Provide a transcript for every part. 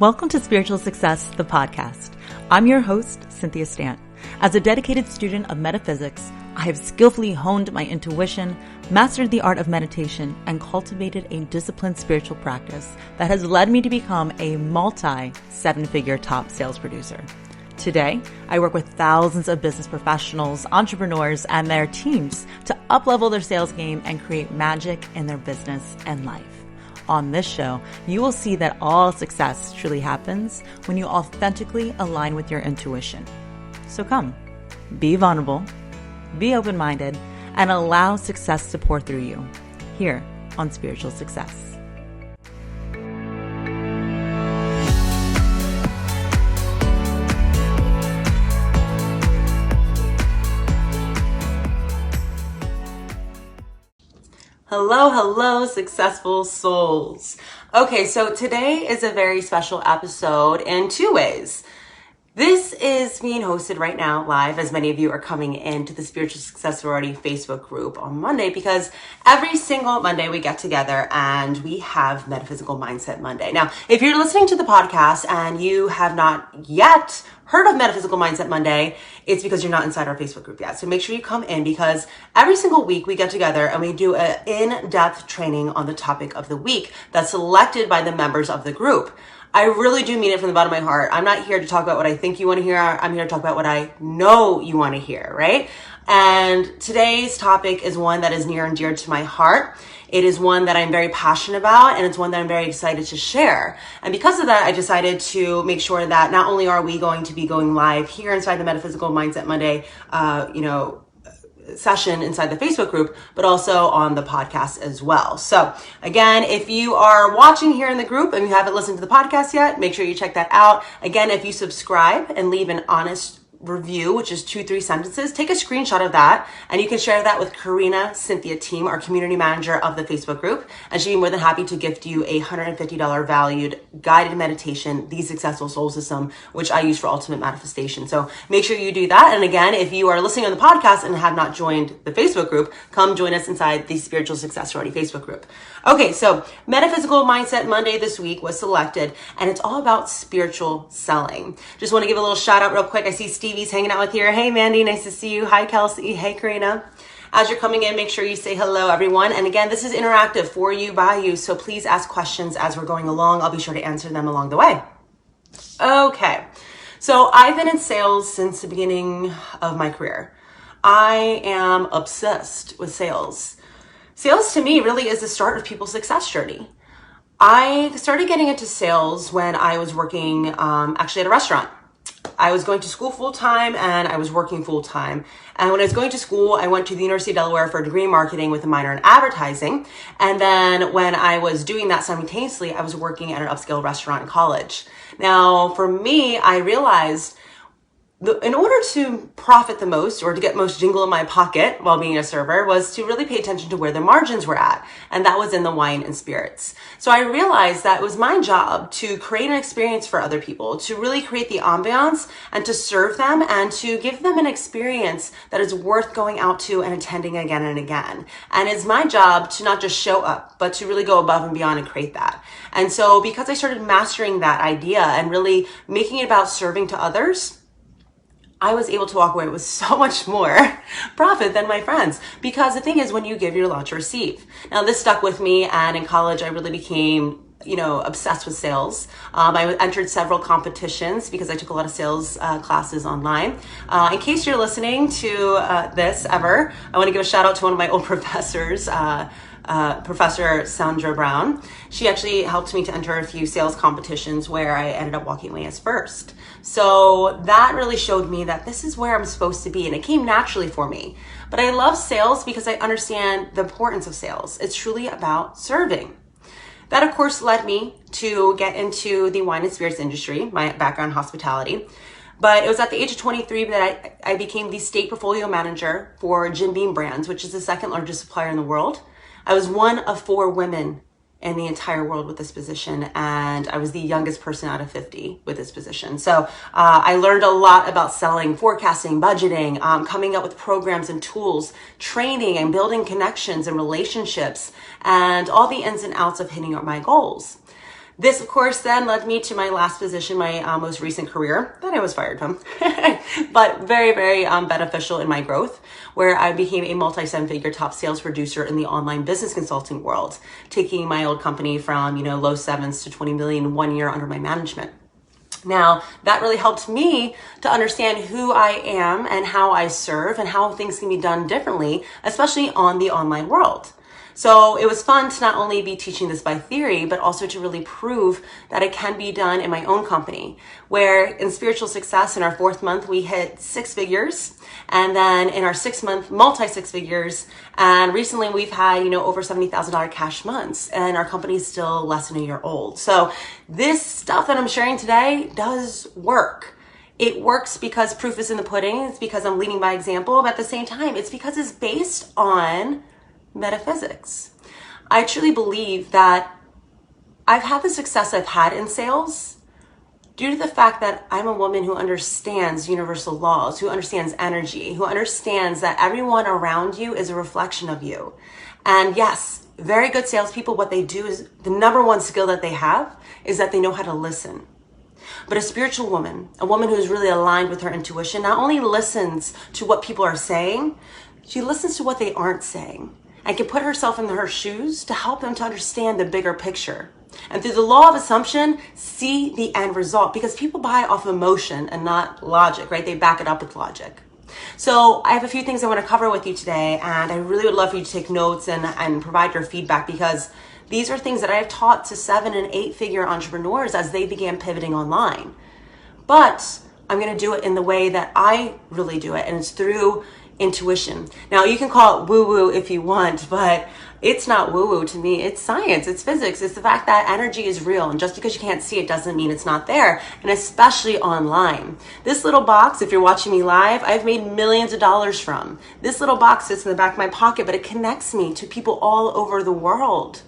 Welcome to Spiritual Success, the podcast. I'm your host, Cynthia Stant. As a dedicated student of metaphysics, I have skillfully honed my intuition, mastered the art of meditation, and cultivated a disciplined spiritual practice that has led me to become a multi-seven-figure top sales producer. Today, I work with thousands of business professionals, entrepreneurs, and their teams to up-level their sales game and create magic in their business and life. On this show, you will see that all success truly happens when you authentically align with your intuition. So come, be vulnerable, be open-minded, and allow success to pour through you here on Spiritual Success. Hello, successful souls. Okay, so today is a very special episode in two ways. This is being hosted right now live, as many of you are coming into the Spiritual Success Sorority Facebook group on Monday, because every single Monday we get together and we have Metaphysical Mindset Monday. Now, if you're listening to the podcast and you have not yet heard of Metaphysical Mindset Monday, it's because you're not inside our Facebook group yet. So make sure you come in, because every single week we get together and we do an in-depth training on the topic of the week that's selected by the members of the group. I really do mean it from the bottom of my heart. I'm not here to talk about what I think you want to hear. I'm here to talk about what I know you want to hear, right? And today's topic is one that is near and dear to my heart. It is one that I'm very passionate about, and it's one that I'm very excited to share. And because of that, I decided to make sure that not only are we going to be going live here inside the Metaphysical Mindset Monday, session inside the Facebook group, but also on the podcast as well. So again, if you are watching here in the group and you haven't listened to the podcast yet, make sure you check that out. Again, if you subscribe and leave an honest review, which is 2-3 sentences, take a screenshot of that and you can share that with Karina, Cynthia team, our community manager of the Facebook group, and she'd be more than happy to gift you a $150 valued guided meditation, The Successful Soul System, which I use for ultimate manifestation. So make sure you do that. And again, if you are listening on the podcast and have not joined the Facebook group, come join us inside the Spiritual Success Sorority Facebook group. Okay, so Metaphysical Mindset Monday this week was selected, and it's all about spiritual selling. Just want to give a little shout out real quick. I see Stevie's hanging out with here. Hey, Mandy, nice to see you. Hi, Kelsey. Hey, Karina. As you're coming in, make sure you say hello, everyone. And again, this is interactive for you, by you, so please ask questions as we're going along. I'll be sure to answer them along the way. Okay, so I've been in sales since the beginning of my career. I am obsessed with sales. Sales to me really is the start of people's success journey. I started getting into sales when I was working actually at a restaurant. I was going to school full-time and I was working full-time. And when I was going to school, I went to the University of Delaware for a degree in marketing with a minor in advertising. And then when I was doing that simultaneously, I was working at an upscale restaurant in college. Now, for me, I realized in order to profit the most, or to get most jingle in my pocket while being a server, was to really pay attention to where the margins were at. And that was in the wine and spirits. So I realized that it was my job to create an experience for other people, to really create the ambiance and to serve them and to give them an experience that is worth going out to and attending again and again. And it's my job to not just show up, but to really go above and beyond and create that. And so because I started mastering that idea and really making it about serving to others, I was able to walk away with so much more profit than my friends. Because the thing is, when you give, you're allowed to receive. Now, this stuck with me, and in college, I really became obsessed with sales. I entered several competitions because I took a lot of sales classes online. In case you're listening to this ever, I want to give a shout out to one of my old professors, Professor Sandra Brown. She actually helped me to enter a few sales competitions where I ended up walking away as first. So that really showed me that this is where I'm supposed to be, and it came naturally for me. But I love sales because I understand the importance of sales. It's truly about serving. That, of course, led me to get into the wine and spirits industry, my background hospitality. But it was at the age of 23 that I became the state portfolio manager for Jim Beam Brands, which is the second largest supplier in the world. I was one of 4 women in the entire world with this position, and I was the youngest person out of 50 with this position. So I learned a lot about selling, forecasting, budgeting, coming up with programs and tools, training and building connections and relationships, and all the ins and outs of hitting my goals. This, of course, then led me to my last position, my most recent career that I was fired from, but very, very beneficial in my growth, where I became a multi-seven-figure top sales producer in the online business consulting world, taking my old company from, low sevens to 20 million in 1 year under my management. Now, that really helped me to understand who I am and how I serve and how things can be done differently, especially on the online world. So it was fun to not only be teaching this by theory, but also to really prove that it can be done in my own company, where in spiritual success in our 4th month, we hit 6 figures. And then in our 6th month, multi-6 figures. And recently we've had, over $70,000 cash months, and our company is still less than a year old. So this stuff that I'm sharing today does work. It works because proof is in the pudding. It's because I'm leading by example, but at the same time, it's because it's based on metaphysics. I truly believe that I've had the success I've had in sales due to the fact that I'm a woman who understands universal laws, who understands energy, who understands that everyone around you is a reflection of you. And yes, very good salespeople, what they do is the number one skill that they have is that they know how to listen. But a spiritual woman, a woman who is really aligned with her intuition, not only listens to what people are saying, she listens to what they aren't saying, and can put herself in her shoes to help them to understand the bigger picture. And through the law of assumption, see the end result, because people buy off emotion and not logic, right? They back it up with logic. So I have a few things I want to cover with you today, and I really would love for you to take notes and provide your feedback, because these are things that I have taught to 7 and 8 figure entrepreneurs as they began pivoting online. But I'm going to do it in the way that I really do it, and it's through intuition. Now, you can call it woo-woo if you want, but it's not woo-woo to me. It's science, it's physics. It's the fact that energy is real, and just because you can't see it doesn't mean it's not there, and especially online. This little box, if you're watching me live, I've made millions of dollars from. This little box sits in the back of my pocket, but it connects me to people all over the world.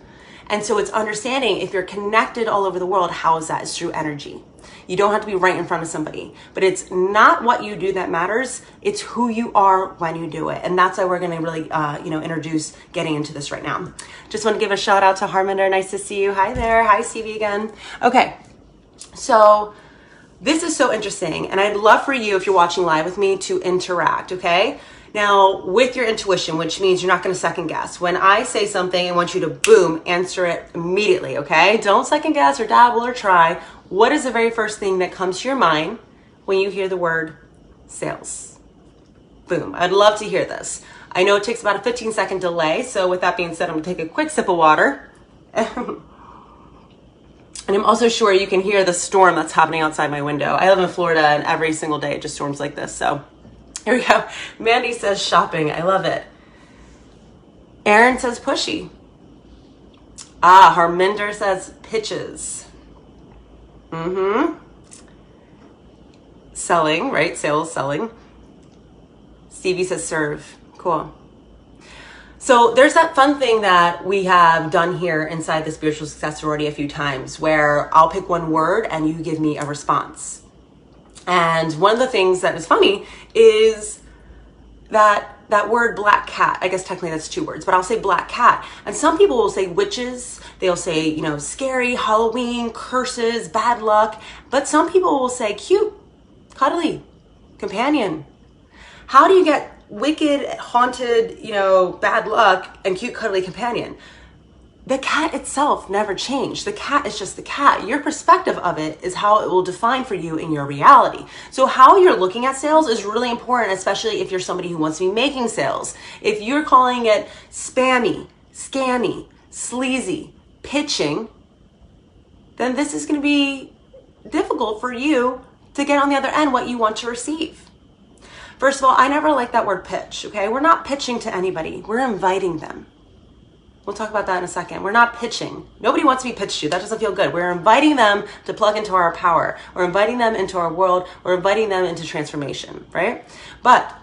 And so it's understanding if you're connected all over the world, how is that? It's through energy. You don't have to be right in front of somebody, but it's not what you do that matters. It's who you are when you do it. And that's why we're going to really, introduce getting into this right now. Just want to give a shout out to Harminder. Nice to see you. Hi there. Hi, Stevie again. Okay. So this is so interesting. And I'd love for you, if you're watching live with me, to interact. Okay. Now, with your intuition, which means you're not going to second guess. When I say something, I want you to, boom, answer it immediately, okay? Don't second guess or dabble or try. What is the very first thing that comes to your mind when you hear the word sales? Boom. I'd love to hear this. I know it takes about a 15-second delay, so with that being said, I'm going to take a quick sip of water. And I'm also sure you can hear the storm that's happening outside my window. I live in Florida, and every single day it just storms like this, so... Here we go. Mandy says shopping. I love it. Aaron says pushy. Harminder says pitches. Selling, right? Sales, selling. Stevie says serve. Cool. So there's that fun thing that we have done here inside the Spiritual Success Sorority a few times, where I'll pick one word and you give me a response. And one of the things that is funny is that word black cat. I guess technically that's 2 words, but I'll say black cat. And some people will say witches. They'll say, scary, Halloween, curses, bad luck. But some people will say cute, cuddly, companion. How do you get wicked, haunted, bad luck and cute, cuddly companion? The cat itself never changed. The cat is just the cat. Your perspective of it is how it will define for you in your reality. So how you're looking at sales is really important, especially if you're somebody who wants to be making sales. If you're calling it spammy, scammy, sleazy, pitching, then this is going to be difficult for you to get on the other end what you want to receive. First of all, I never like that word pitch, okay? We're not pitching to anybody. We're inviting them. We'll talk about that in a second. We're not pitching. Nobody wants to be pitched to. That doesn't feel good. We're inviting them to plug into our power. We're inviting them into our world. We're inviting them into transformation, right? But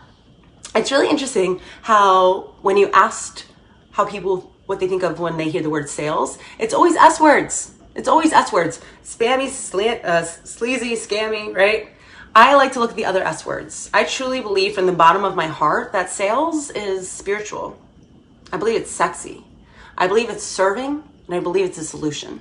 it's really interesting how when you asked how people, what they think of when they hear the word sales, it's always S words. It's always S words. Spammy, sleazy, scammy, right? I like to look at the other S words. I truly believe from the bottom of my heart that sales is spiritual. I believe it's sexy. I believe it's serving, and I believe it's a solution.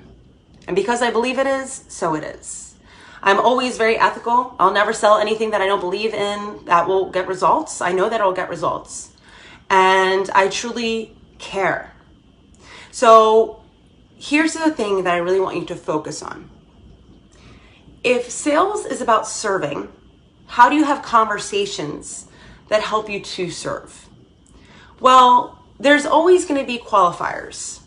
And because I believe it is, so it is. I'm always very ethical. I'll never sell anything that I don't believe in that will get results. I know that it'll get results. And I truly care. So here's the thing that I really want you to focus on. If sales is about serving, how do you have conversations that help you to serve? Well, there's always going to be qualifiers.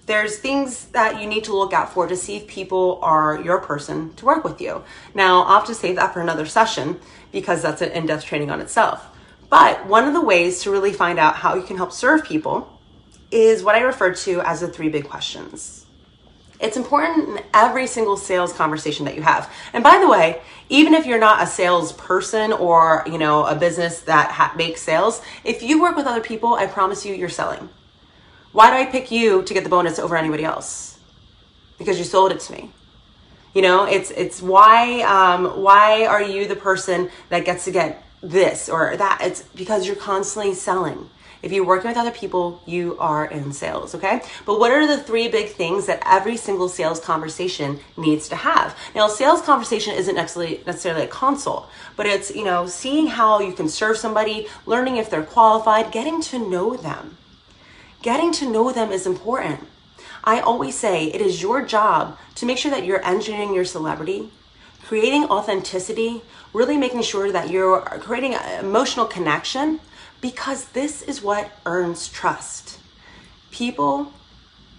There's things that you need to look out for to see if people are your person to work with you. Now, I'll have to save that for another session because that's an in-depth training on itself. But one of the ways to really find out how you can help serve people is what I refer to as the 3 big questions. It's important in every single sales conversation that you have. And by the way, even if you're not a salesperson or, a business that makes sales, if you work with other people, I promise you, you're selling. Why do I pick you to get the bonus over anybody else? Because you sold it to me. It's why are you the person that gets to get this or that? It's because you're constantly selling. If you're working with other people, you are in sales, okay? But what are the 3 big things that every single sales conversation needs to have? Now, sales conversation isn't necessarily a consult, but it's, seeing how you can serve somebody, learning if they're qualified, getting to know them. Getting to know them is important. I always say it is your job to make sure that you're engineering your celebrity, creating authenticity, really making sure that you're creating an emotional connection, because this is what earns trust. People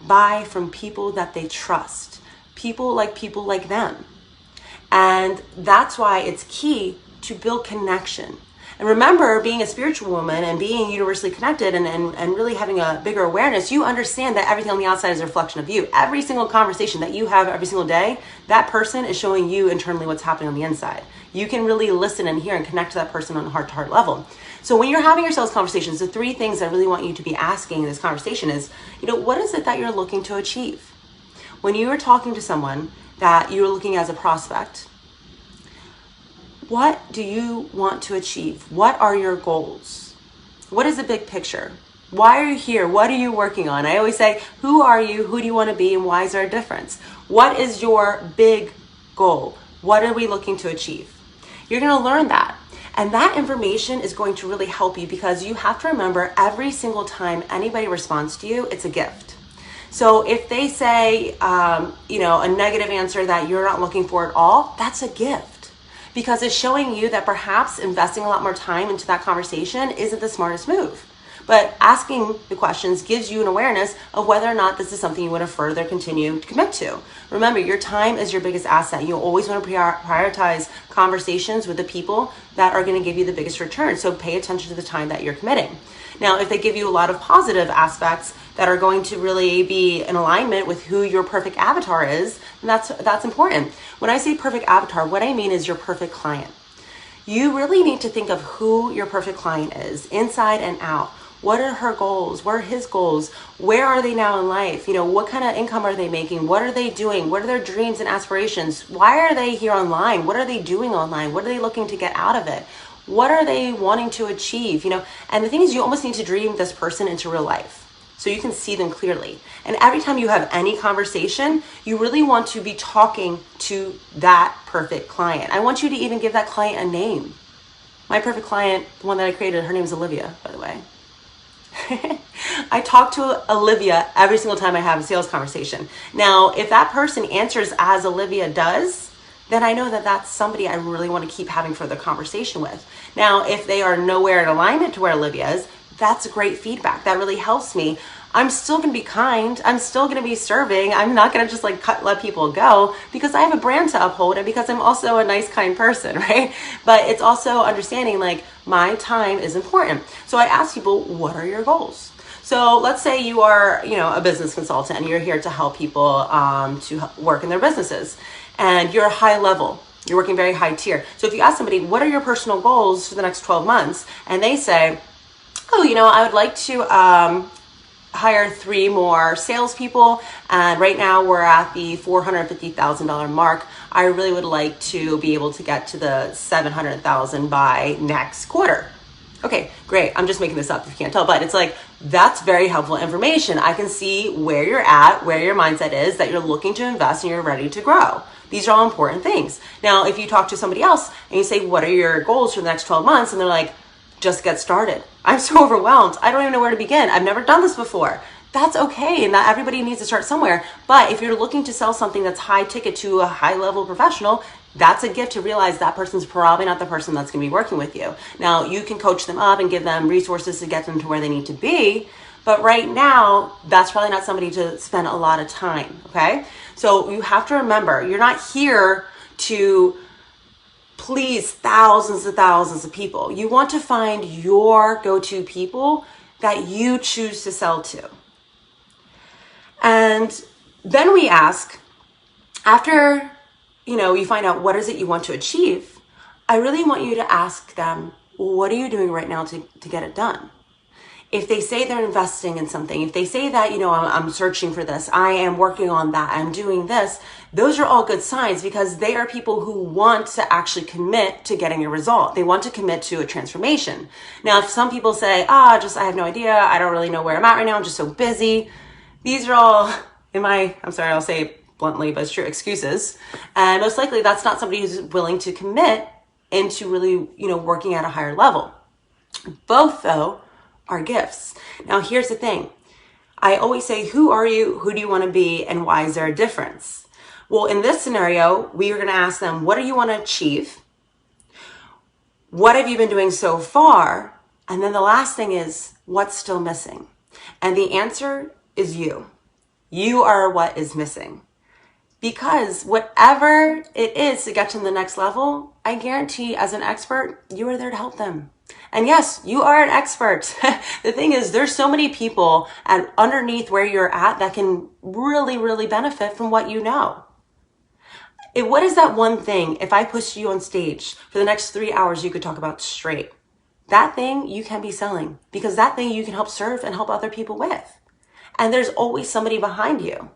buy from people that they trust. People like them. And that's why it's key to build connection. And remember, being a spiritual woman and being universally connected and really having a bigger awareness, you understand that everything on the outside is a reflection of you. Every single conversation that you have every single day, that person is showing you internally what's happening on the inside. You can really listen and hear and connect to that person on a heart-to-heart level. So when you're having your sales conversations, the 3 things I really want you to be asking in this conversation is, what is it that you're looking to achieve? When you are talking to someone that you're looking as a prospect, what do you want to achieve? What are your goals? What is the big picture? Why are you here? What are you working on? I always say, who are you? Who do you want to be? And why is there a difference? What is your big goal? What are we looking to achieve? You're going to learn that. And that information is going to really help you because you have to remember every single time anybody responds to you, it's a gift. So if they say, a negative answer that you're not looking for at all, that's a gift because it's showing you that perhaps investing a lot more time into that conversation isn't the smartest move. But asking the questions gives you an awareness of whether or not this is something you want to further continue to commit to. Remember, your time is your biggest asset. You always want to prioritize conversations with the people that are going to give you the biggest return. So pay attention to the time that you're committing. Now, if they give you a lot of positive aspects that are going to really be in alignment with who your perfect avatar is, then that's important. When I say perfect avatar, what I mean is your perfect client. You really need to think of who your perfect client is, inside and out. What are her goals? What are his goals? Where are they now in life? What kind of income are they making? What are they doing? What are their dreams and aspirations? Why are they here online? What are they doing online? What are they looking to get out of it? What are they wanting to achieve? And the thing is, you almost need to dream this person into real life so you can see them clearly. And every time you have any conversation, you really want to be talking to that perfect client. I want you to even give that client a name. My perfect client, the one that I created, her name is Olivia, by the way. I talk to Olivia every single time I have a sales conversation. Now, if that person answers as Olivia does, then I know that that's somebody I really want to keep having further conversation with. Let if they are nowhere in alignment to where Olivia is, that's great feedback. That really helps me. I'm still going to be kind. I'm still going to be serving. I'm not going to just let people go because I have a brand to uphold and because I'm also a nice, kind person, right? But it's also understanding my time is important. So I ask people, what are your goals? So let's say you are, a business consultant and you're here to help people to work in their businesses and you're high level. You're working very high tier. So if you ask somebody, what are your personal goals for the next 12 months? And they say, I would like to hire 3 more salespeople. And right now we're at the $450,000 mark. I really would like to be able to get to the $700,000 by next quarter. Okay, great. I'm just making this up if you can't tell, but it's like, that's very helpful information. I can see where you're at, where your mindset is, that you're looking to invest and you're ready to grow. These are all important things. Now, if you talk to somebody else and you say, what are your goals for the next 12 months? And they're like, just get started. I'm so overwhelmed. I don't even know where to begin. I've never done this before. That's okay. And not everybody needs to start somewhere. But if you're looking to sell something that's high ticket to a high level professional, that's a gift to realize that person's probably not the person that's going to be working with you. Now, you can coach them up and give them resources to get them to where they need to be. But right now, that's probably not somebody to spend a lot of time. Okay. So you have to remember, you're not here to please thousands of people. You want to find your go-to people that you choose to sell to. And then we ask, after, you find out what is it you want to achieve, I really want you to ask them, what are you doing right now to get it done? If they say they're investing in something, if they say that, I'm searching for this, I am working on that, I'm doing this, those are all good signs because they are people who want to actually commit to getting a result. They want to commit to a transformation. Now, if some people say, I have no idea, I don't really know where I'm at right now, I'm just so busy. These are all, I'm sorry, I'll say it bluntly, but it's true, excuses. And most likely that's not somebody who's willing to commit into really, working at a higher level. Both, though, are gifts. Now, here's the thing. I always say, who are you? Who do you want to be? And why is there a difference? Well, in this scenario, we are going to ask them, what do you want to achieve? What have you been doing so far? And then the last thing is, what's still missing? And the answer is you. You are what is missing. Because whatever it is to get to the next level, I guarantee as an expert, you are there to help them. And yes, you are an expert. The thing is, there's so many people underneath where you're at that can really, really benefit from what you know. What is that one thing, if I pushed you on stage for the next 3 hours, you could talk about straight? That thing you can be selling because that thing you can help serve and help other people with. And there's always somebody behind you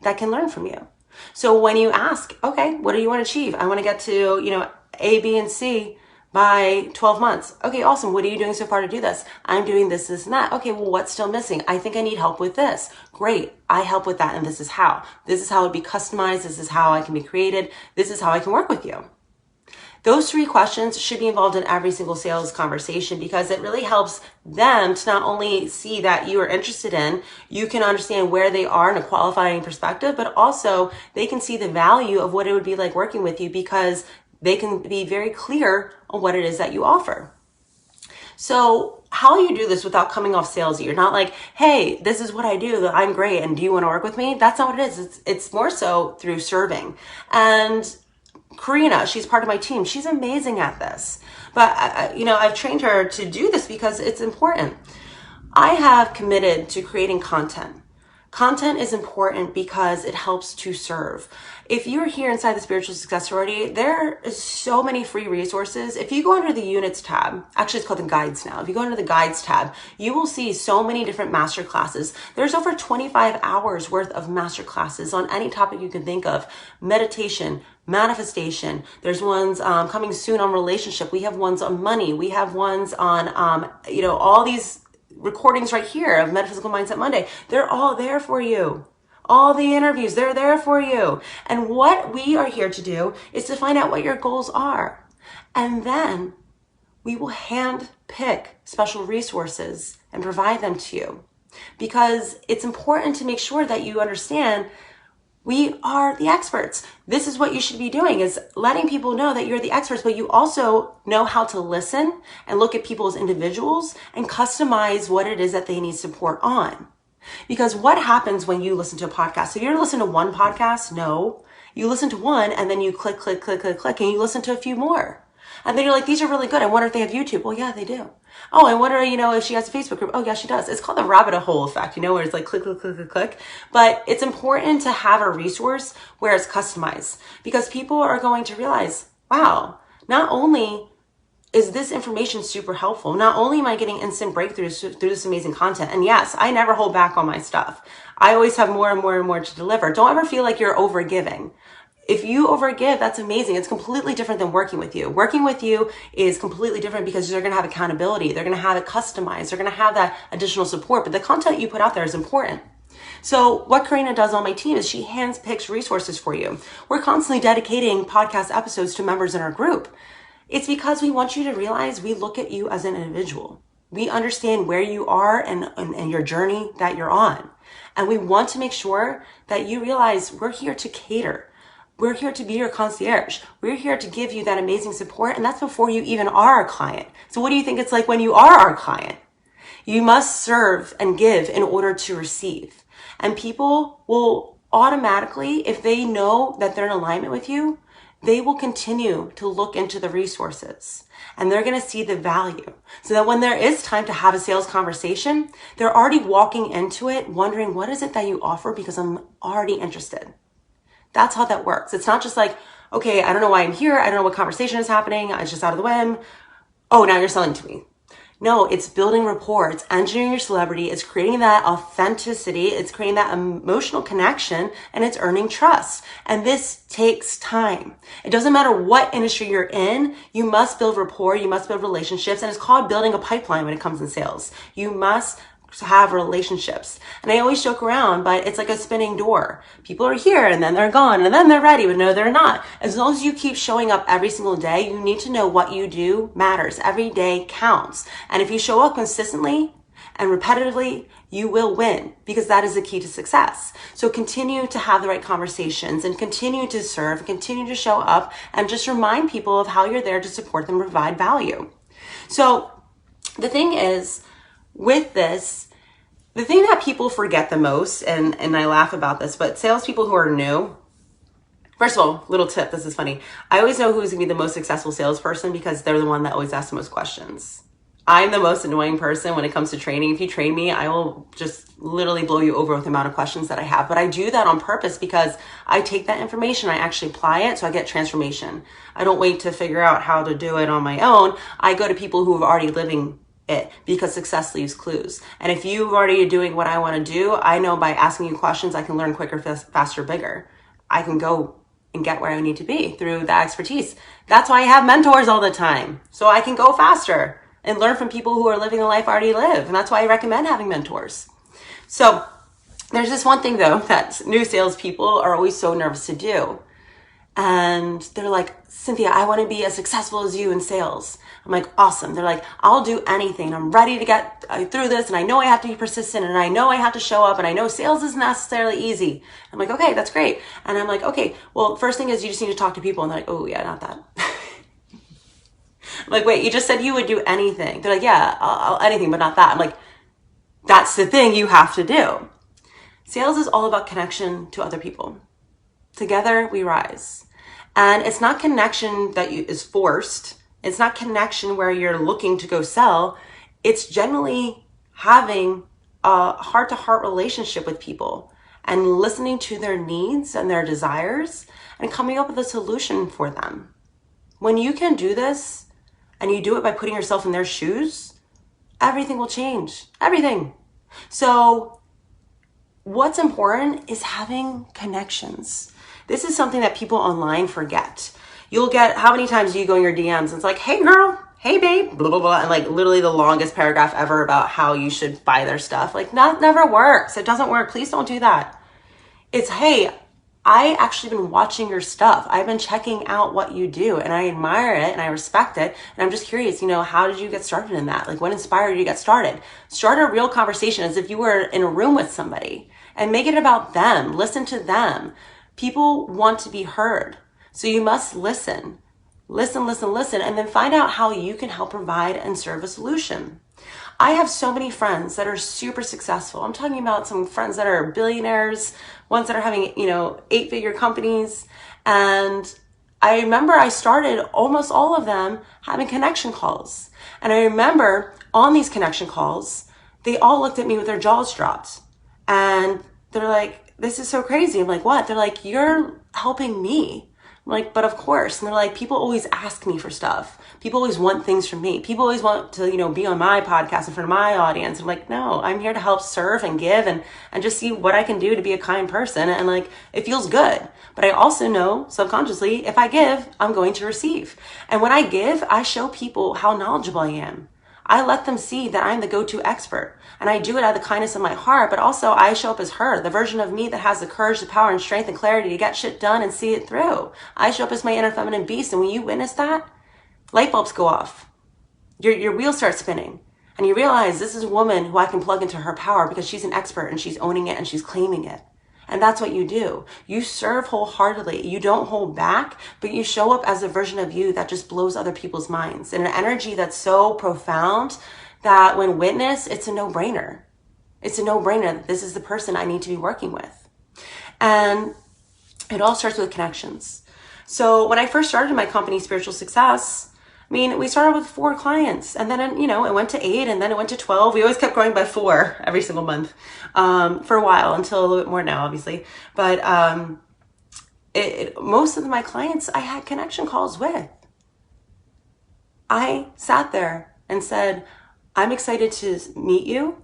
that can learn from you. So when you ask, okay, what do you want to achieve? I want to get to, A, B, and C by 12 months. Okay, awesome. What are you doing so far to do this? I'm doing this, this, and that. Okay, well, what's still missing? I think I need help with this. Great. I help with that. And this is how. This is how it would be customized. This is how I can be created. This is how I can work with you. Those 3 questions should be involved in every single sales conversation because it really helps them to not only see that you are interested in, you can understand where they are in a qualifying perspective, but also they can see the value of what it would be like working with you because they can be very clear on what it is that you offer. So how you do this without coming off salesy? You're not like, hey, this is what I do, I'm great, and do you want to work with me? That's not what it is. It's more so through serving. And Karina, she's part of my team. She's amazing at this. But, I've trained her to do this because it's important. I have committed to creating content. Content is important because it helps to serve. If you're here inside the Spiritual Success Sorority, there is so many free resources. If you go under the units tab, actually it's called the guides now. If you go under the guides tab, you will see so many different master classes. There's over 25 hours worth of master classes on any topic you can think of. Meditation, manifestation. There's ones coming soon on relationship. We have ones on money. We have ones on, all these recordings right here of Metaphysical Mindset Monday. They're all there for you. All the interviews, they're there for you. And what we are here to do is to find out what your goals are. And then we will hand pick special resources and provide them to you. Because it's important to make sure that you understand we are the experts. This is what you should be doing, is letting people know that you're the experts, but you also know how to listen and look at people as individuals and customize what it is that they need support on. Because what happens when you listen to a podcast? Have you ever listened to one podcast? No. You listen to one and then you click, and you listen to a few more. And then you're like, these are really good. I wonder if they have YouTube. Well, yeah, they do. Oh, I wonder, if she has a Facebook group. Oh, yeah, she does. It's called the rabbit hole effect, where it's like click. But it's important to have a resource where it's customized because people are going to realize, wow, not only is this information super helpful, not only am I getting instant breakthroughs through this amazing content, and yes, I never hold back on my stuff. I always have more and more and more to deliver. Don't ever feel like you're over giving. If you overgive, that's amazing. It's completely different than working with you. Working with you is completely different because they're going to have accountability. They're going to have it customized. They're going to have that additional support, but the content you put out there is important. So what Karina does on my team is she handpicks resources for you. We're constantly dedicating podcast episodes to members in our group. It's because we want you to realize we look at you as an individual. We understand where you are and your journey that you're on. And we want to make sure that you realize we're here to cater. We're here to be your concierge. We're here to give you that amazing support. And that's before you even are a client. So what do you think it's like when you are our client? You must serve and give in order to receive. And people will automatically, if they know that they're in alignment with you, they will continue to look into the resources and they're going to see the value so that when there is time to have a sales conversation, they're already walking into it wondering, what is it that you offer? Because I'm already interested. That's how that works. It's not just like, okay, I don't know why I'm here. I don't know what conversation is happening. It's just out of the whim. Oh, now you're selling to me. No, it's building rapport. It's engineering your celebrity. It's creating that authenticity. It's creating that emotional connection, and it's earning trust. And this takes time. It doesn't matter what industry you're in. You must build rapport. You must build relationships. And it's called building a pipeline when it comes in sales. You must have relationships. And I always joke around, but it's like a spinning door. People are here and then they're gone and then they're ready, but no, they're not. As long as you keep showing up every single day, you need to know what you do matters. Every day counts. And if you show up consistently and repetitively, you will win because that is the key to success. So continue to have the right conversations and continue to serve, continue to show up and just remind people of how you're there to support them, provide value. So the thing is, with this, the thing that people forget the most, and I laugh about this, but salespeople who are new, first of all, little tip, this is funny. I always know who's gonna be the most successful salesperson because they're the one that always asks the most questions. I'm the most annoying person when it comes to training. If you train me, I will just literally blow you over with the amount of questions that I have. But I do that on purpose because I take that information, I actually apply it, so I get transformation. I don't wait to figure out how to do it on my own. I go to people who are already living it because success leaves clues. And if you already are doing what I want to do, I know by asking you questions, I can learn quicker, faster, bigger. I can go and get where I need to be through that expertise. That's why I have mentors all the time. So I can go faster and learn from people who are living the life I already live. And that's why I recommend having mentors. So there's this one thing though that new salespeople are always so nervous to do. And they're like, Cynthia, I want to be as successful as you in sales. I'm like, awesome. They're like, I'll do anything. I'm ready to get through this. And I know I have to be persistent and I know I have to show up and I know sales isn't necessarily easy. I'm like, okay, that's great. And I'm like, okay, well, first thing is you just need to talk to people. And they're like, oh yeah, not that. I'm like, wait, you just said you would do anything. They're like, yeah, I'll anything, but not that. I'm like, that's the thing you have to do. Sales is all about connection to other people. Together we rise. And it's not connection that is forced. It's not connection where you're looking to go sell. It's generally having a heart-to-heart relationship with people and listening to their needs and their desires and coming up with a solution for them. When you can do this and you do it by putting yourself in their shoes, everything will change. Everything. So what's important is having connections. This is something that people online forget. You'll get, how many times do you go in your DMs and it's like, hey girl, hey babe, blah, blah, blah. And like literally the longest paragraph ever about how you should buy their stuff. Like that never works. It doesn't work. Please don't do that. It's, hey, I actually been watching your stuff. I've been checking out what you do and I admire it and I respect it. And I'm just curious, how did you get started in that? Like what inspired you to get started? Start a real conversation as if you were in a room with somebody and make it about them. Listen to them. People want to be heard. So you must listen, and then find out how you can help provide and serve a solution. I have so many friends that are super successful. I'm talking about some friends that are billionaires, ones that are having, 8-figure companies. And I remember I started almost all of them having connection calls. And I remember on these connection calls, they all looked at me with their jaws dropped. And they're like, this is so crazy. I'm like, what? They're like, you're helping me. I'm like, but of course. And they're like, people always ask me for stuff. People always want things from me. People always want to, be on my podcast in front of my audience. I'm like, no, I'm here to help serve and give and just see what I can do to be a kind person. And like, it feels good. But I also know subconsciously, if I give, I'm going to receive. And when I give, I show people how knowledgeable I am. I let them see that I'm the go-to expert, and I do it out of the kindness of my heart, but also I show up as her, the version of me that has the courage, the power, and strength and clarity to get shit done and see it through. I show up as my inner feminine beast, and when you witness that, light bulbs go off. Your wheels start spinning, and you realize this is a woman who I can plug into her power because she's an expert, and she's owning it, and she's claiming it. And that's what you do. You serve wholeheartedly. You don't hold back, but you show up as a version of you that just blows other people's minds in an energy that's so profound that when witnessed, it's a no-brainer. It's a no-brainer that this is the person I need to be working with. And it all starts with connections. So when I first started my company, Spiritual Success, we started with 4 clients, and then, it went to 8, and then it went to 12. We always kept growing by 4 every single month for a while, until a little bit more now, obviously. But most of my clients I had connection calls with. I sat there and said, I'm excited to meet you.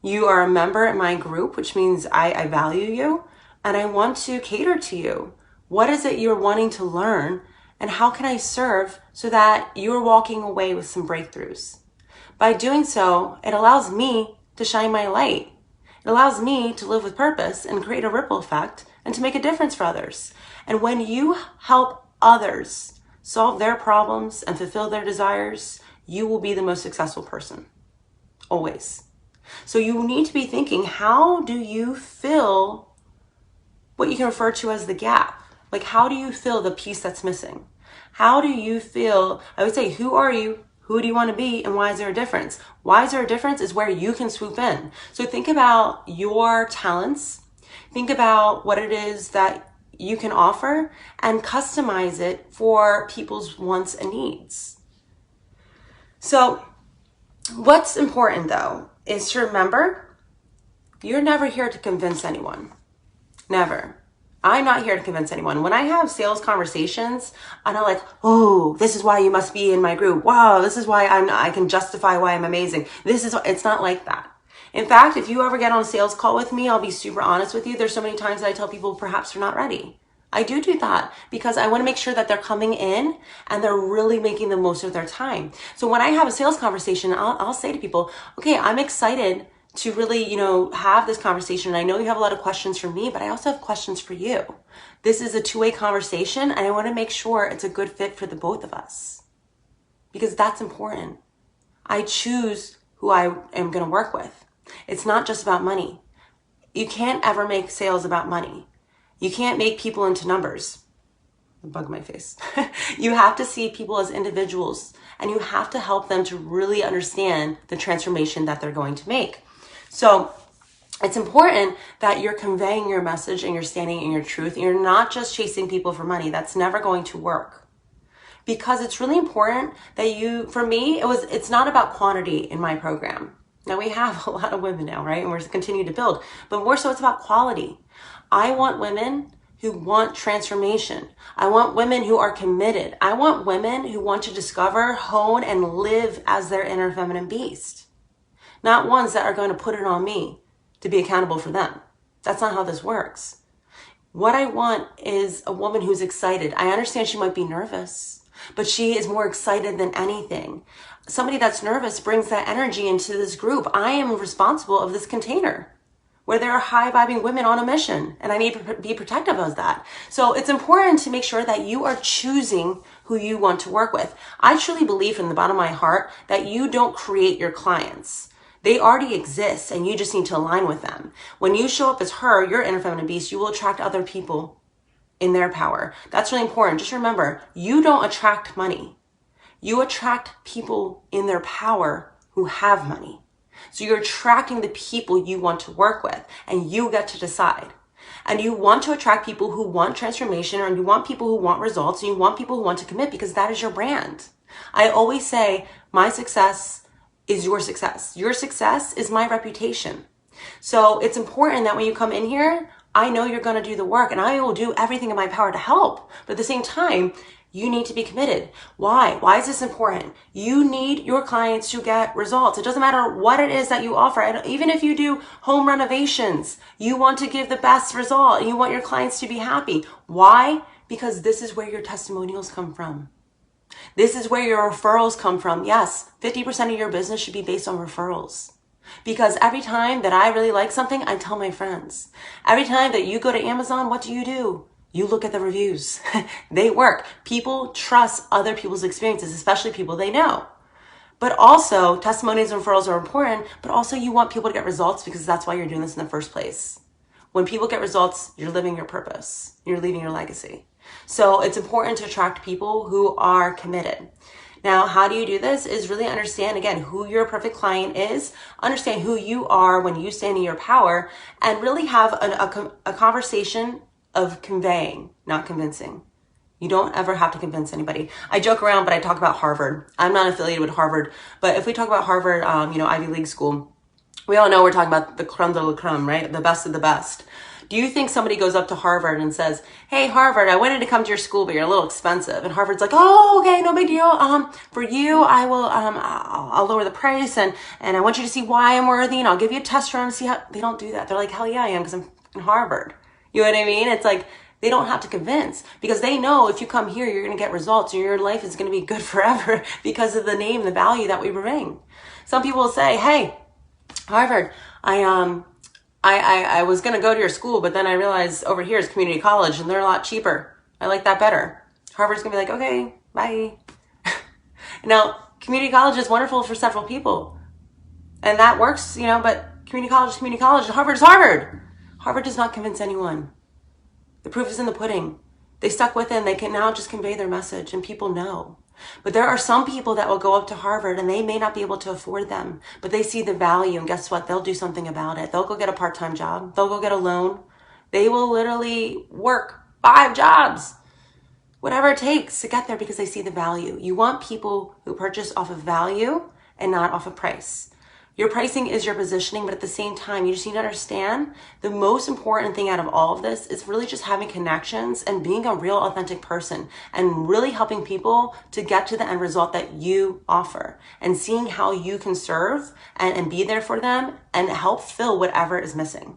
You are a member in my group, which means I value you, and I want to cater to you. What is it you're wanting to learn? And how can I serve so that you're walking away with some breakthroughs? By doing so, it allows me to shine my light. It allows me to live with purpose and create a ripple effect and to make a difference for others. And when you help others solve their problems and fulfill their desires, you will be the most successful person. Always. So you need to be thinking, how do you fill what you can refer to as the gap? Like, how do you fill the piece that's missing? How do you feel? I would say, who are you? Who do you want to be? And why is there a difference? Why is there a difference is where you can swoop in. So think about your talents. Think about what it is that you can offer and customize it for people's wants and needs. So what's important, though, is to remember, you're never here to convince anyone. Never. I'm not here to convince anyone. When I have sales conversations, I'm not like, oh, this is why you must be in my group. Wow, this is why I can justify why I'm amazing. It's not like that. In fact, if you ever get on a sales call with me, I'll be super honest with you. There's so many times that I tell people perhaps they're not ready. I do that because I want to make sure that they're coming in and they're really making the most of their time. So when I have a sales conversation, I'll say to people, okay, I'm excited to really, have this conversation. And I know you have a lot of questions for me, but I also have questions for you. This is a two-way conversation, and I want to make sure it's a good fit for the both of us, because that's important. I choose who I am going to work with. It's not just about money. You can't ever make sales about money. You can't make people into numbers. A bug in my face. You have to see people as individuals, and you have to help them to really understand the transformation that they're going to make. So it's important that you're conveying your message and you're standing in your truth. And you're not just chasing people for money. That's never going to work. Because it's really important that it's not about quantity in my program. Now we have a lot of women now, right? And we're continuing to build, but more so it's about quality. I want women who want transformation. I want women who are committed. I want women who want to discover, hone, and live as their inner feminine beast. Not ones that are going to put it on me to be accountable for them. That's not how this works. What I want is a woman who's excited. I understand she might be nervous, but she is more excited than anything. Somebody that's nervous brings that energy into this group. I am responsible of this container where there are high-vibing women on a mission, and I need to be protective of that. So it's important to make sure that you are choosing who you want to work with. I truly believe from the bottom of my heart that you don't create your clients. They already exist, and you just need to align with them. When you show up as her, your inner feminine beast, you will attract other people in their power. That's really important. Just remember, you don't attract money. You attract people in their power who have money. So you're attracting the people you want to work with, and you get to decide. And you want to attract people who want transformation, and you want people who want results, and you want people who want to commit, because that is your brand. I always say, my success is your success. Your success is my reputation. So it's important that when you come in here, I know you're going to do the work and I will do everything in my power to help. But at the same time, you need to be committed. Why? Why is this important? You need your clients to get results. It doesn't matter what it is that you offer. And even if you do home renovations, you want to give the best result. You want your clients to be happy. Why? Because this is where your testimonials come from. This is where your referrals come from. Yes, 50% of your business should be based on referrals. Because every time that I really like something, I tell my friends. Every time that you go to Amazon, what do? You look at the reviews. They work. People trust other people's experiences, especially people they know. But also, testimonials and referrals are important, but also you want people to get results because that's why you're doing this in the first place. When people get results, you're living your purpose. You're leaving your legacy. So it's important to attract people who are committed. Now, how do you do this is really understand, again, who your perfect client is, understand who you are when you stand in your power, and really have a conversation of conveying, not convincing. You don't ever have to convince anybody. I joke around, but I talk about Harvard. I'm not affiliated with Harvard, but if we talk about Harvard, Ivy League school, we all know we're talking about the creme de la creme, right? The best of the best. Do you think somebody goes up to Harvard and says, hey, Harvard, I wanted to come to your school, but you're a little expensive. And Harvard's like, oh, okay, no big deal. For you, I will, I'll lower the price and I want you to see why I'm worthy and I'll give you a test run and see how. They don't do that. They're like, hell yeah, I am because I'm in Harvard. You know what I mean? It's like, they don't have to convince because they know if you come here, you're going to get results and your life is going to be good forever because of the name, the value that we bring. Some people will say, hey, Harvard, I was going to go to your school, but then I realized over here is community college and they're a lot cheaper. I like that better. Harvard's going to be like, okay, bye. Now, community college is wonderful for several people and that works, but community college, Harvard is Harvard. Harvard does not convince anyone. The proof is in the pudding. They stuck with it and they can now just convey their message and people know. But there are some people that will go up to Harvard and they may not be able to afford them, but they see the value and guess what? They'll do something about it. They'll go get a part-time job. They'll go get a loan. They will literally work 5 jobs, whatever it takes to get there because they see the value. You want people who purchase off of value and not off of price. Your pricing is your positioning, but at the same time, you just need to understand the most important thing out of all of this is really just having connections and being a real authentic person and really helping people to get to the end result that you offer and seeing how you can serve and be there for them and help fill whatever is missing.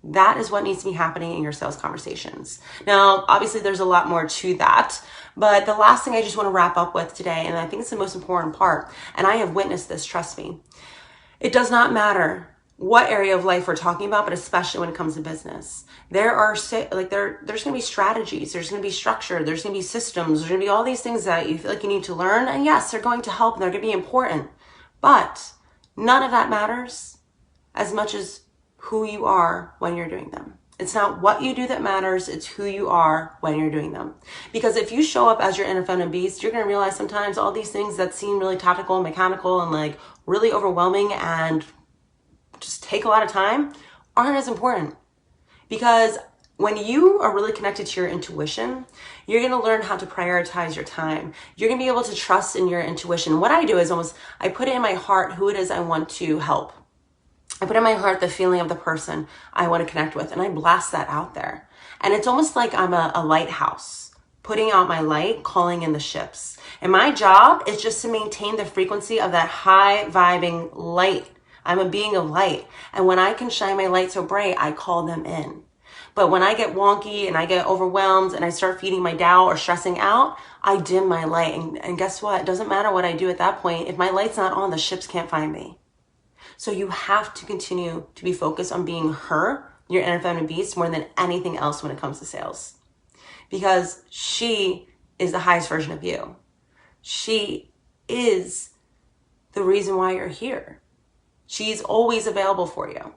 That is what needs to be happening in your sales conversations. Now, obviously there's a lot more to that, but the last thing I just want to wrap up with today, and I think it's the most important part, and I have witnessed this, trust me. It does not matter what area of life we're talking about, but especially when it comes to business. There's going to be strategies, there's going to be structure, there's going to be systems, there's going to be all these things that you feel like you need to learn. And yes, they're going to help and they're going to be important, but none of that matters as much as who you are when you're doing them. It's not what you do that matters, it's who you are when you're doing them. Because if you show up as your inner feminine beast, you're going to realize sometimes all these things that seem really tactical and mechanical and like really overwhelming and just take a lot of time aren't as important. Because when you are really connected to your intuition, you're going to learn how to prioritize your time. You're going to be able to trust in your intuition. What I do is I put it in my heart who it is I want to help. I put in my heart the feeling of the person I want to connect with, and I blast that out there. And it's almost like I'm a lighthouse, putting out my light, calling in the ships. And my job is just to maintain the frequency of that high vibing light. I'm a being of light. And when I can shine my light so bright, I call them in. But when I get wonky and I get overwhelmed and I start feeding my doubt or stressing out, I dim my light. And guess what? It doesn't matter what I do at that point. If my light's not on, the ships can't find me. So you have to continue to be focused on being her, your inner feminine beast, more than anything else when it comes to sales. Because she is the highest version of you. She is the reason why you're here. She's always available for you.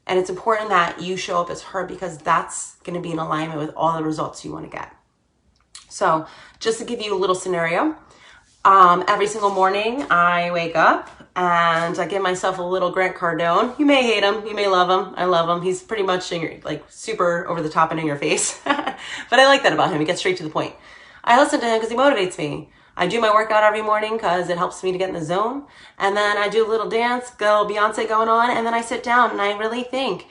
And it's important that you show up as her because that's going to be in alignment with all the results you want to get. So just to give you a little scenario, every single morning I wake up and I give myself a little Grant Cardone. You may hate him. You may love him. I love him. He's pretty much super over the top and in your face. But I like that about him. He gets straight to the point. I listen to him because he motivates me. I do my workout every morning because it helps me to get in the zone. And then I do a little dance, go Beyonce going on. And then I sit down and I really think,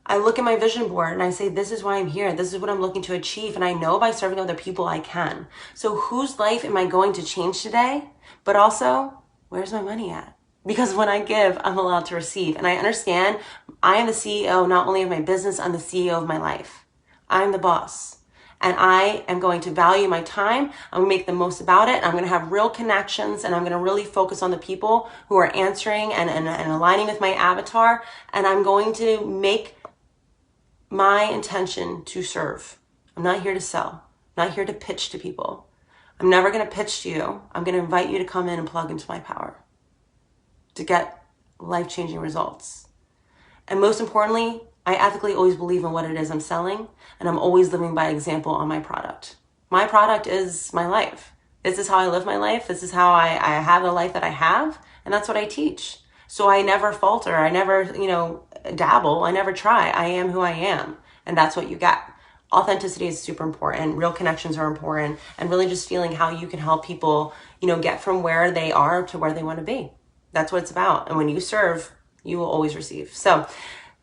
I look at my vision board and I say, this is why I'm here. This is what I'm looking to achieve. And I know by serving other people, I can. So whose life am I going to change today? But also, where's my money at? Because when I give, I'm allowed to receive. And I understand I am the CEO, not only of my business, I'm the CEO of my life. I'm the boss. And I am going to value my time. I'm going to make the most about it. I'm going to have real connections, and I'm going to really focus on the people who are answering and aligning with my avatar. And I'm going to make my intention to serve. I'm not here to sell. I'm not here to pitch to people. I'm never going to pitch to you. I'm going to invite you to come in and plug into my power to get life-changing results. And most importantly, I ethically always believe in what it is I'm selling, and I'm always living by example on my product. My product is my life. This is how I live my life. This is how I have the life that I have, and that's what I teach. So I never falter. I never, dabble. I never try. I am who I am, and that's what you get. Authenticity is super important. Real connections are important, and really just feeling how you can help people, get from where they are to where they want to be. That's what it's about. And when you serve, you will always receive. So,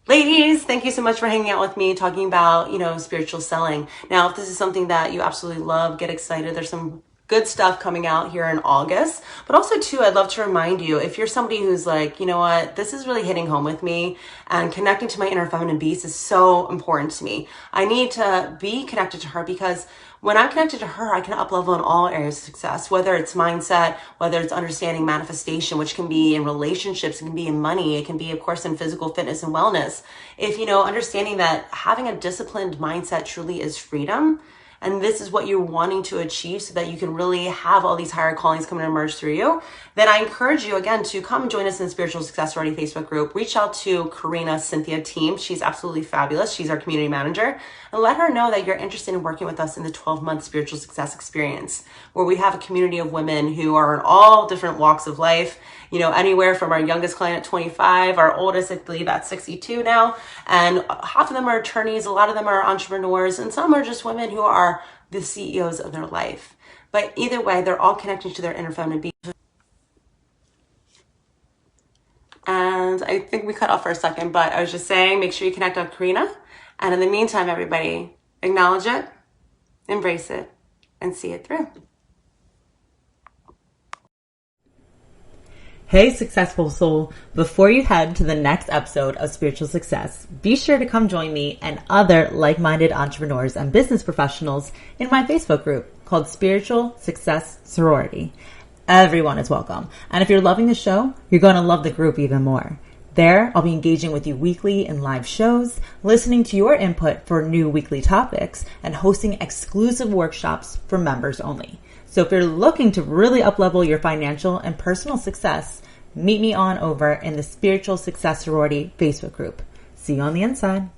ladies, thank you so much for hanging out with me, talking about, spiritual selling. Now, if this is something that you absolutely love, get excited. There's some good stuff coming out here in August. But also, too, I'd love to remind you, if you're somebody who's like, you know what, this is really hitting home with me, and connecting to my inner feminine beast is so important to me. I need to be connected to her, because when I'm connected to her, I can up-level in all areas of success, whether it's mindset, whether it's understanding manifestation, which can be in relationships, it can be in money, it can be, of course, in physical fitness and wellness. If, understanding that having a disciplined mindset truly is freedom, and this is what you're wanting to achieve so that you can really have all these higher callings come and emerge through you, then I encourage you, again, to come join us in the Spiritual Success Sorority Facebook group. Reach out to Karina, Cynthia team. She's absolutely fabulous. She's our community manager. And let her know that you're interested in working with us in the 12-month Spiritual Success Experience, where we have a community of women who are in all different walks of life, anywhere from our youngest client at 25, our oldest, I believe, at 62 now. And half of them are attorneys, a lot of them are entrepreneurs, and some are just women who are the CEOs of their life. But either way, they're all connecting to their inner feminine being. And I think we cut off for a second, but I was just saying, make sure you connect on Karina. And in the meantime, everybody, acknowledge it, embrace it, and see it through. Hey, successful soul. Before you head to the next episode of Spiritual Success, be sure to come join me and other like-minded entrepreneurs and business professionals in my Facebook group called Spiritual Success Sorority. Everyone is welcome. And if you're loving the show, you're going to love the group even more. There, I'll be engaging with you weekly in live shows, listening to your input for new weekly topics, and hosting exclusive workshops for members only. So if you're looking to really up-level your financial and personal success, meet me on over in the Spiritual Success Sorority Facebook group. See you on the inside.